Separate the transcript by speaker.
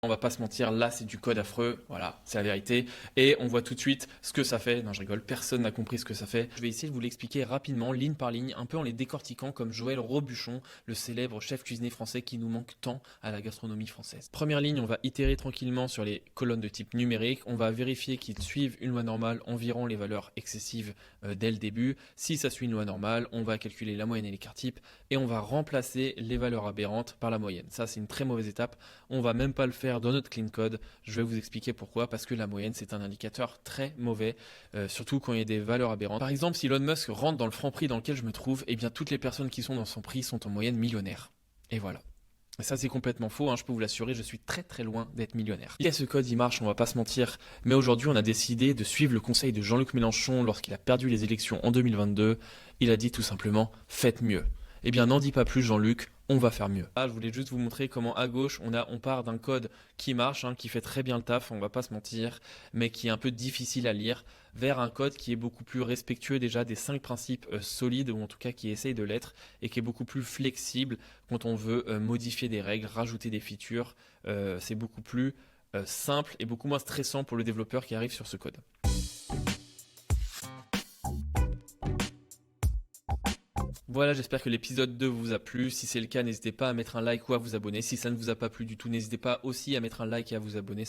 Speaker 1: On va pas se mentir, là c'est du code affreux, voilà, c'est la vérité. Et on voit tout de suite ce que ça fait. Non, je rigole, personne n'a compris ce que ça fait. Je vais essayer de vous l'expliquer rapidement, ligne par ligne, un peu en les décortiquant comme Joël Robuchon, le célèbre chef cuisinier français qui nous manque tant à la gastronomie française. Première ligne, on va itérer tranquillement sur les colonnes de type numérique. On va vérifier qu'ils suivent une loi normale, environ les valeurs excessives dès le début. Si ça suit une loi normale, on va calculer la moyenne et l'écart type et on va remplacer les valeurs aberrantes par la moyenne. Ça, c'est une très mauvaise étape. On va même pas le faire dans notre clean code. Je vais vous expliquer pourquoi. Parce que la moyenne, c'est un indicateur très mauvais, surtout quand il y a des valeurs aberrantes. Par exemple, si Elon Musk rentre dans le franc prix dans lequel je me trouve, eh bien toutes les personnes qui sont dans son prix sont en moyenne millionnaires. Et voilà. Et ça, c'est complètement faux, hein, je peux vous l'assurer, je suis très très loin d'être millionnaire. Et ce code, il marche, on va pas se mentir, mais aujourd'hui, on a décidé de suivre le conseil de Jean-Luc Mélenchon lorsqu'il a perdu les élections en 2022. Il a dit tout simplement, faites mieux. Eh bien, n'en dis pas plus, Jean-Luc, on va faire mieux. Ah, je voulais juste vous montrer comment à gauche, on part d'un code qui marche, hein, qui fait très bien le taf, on va pas se mentir, mais qui est un peu difficile à lire, vers un code qui est beaucoup plus respectueux déjà des 5 principes solides, ou en tout cas qui essaye de l'être, et qui est beaucoup plus flexible quand on veut modifier des règles, rajouter des features. C'est beaucoup plus simple et beaucoup moins stressant pour le développeur qui arrive sur ce code. Voilà, j'espère que l'épisode 2 vous a plu. Si c'est le cas, n'hésitez pas à mettre un like ou à vous abonner. Si ça ne vous a pas plu du tout, n'hésitez pas aussi à mettre un like et à vous abonner.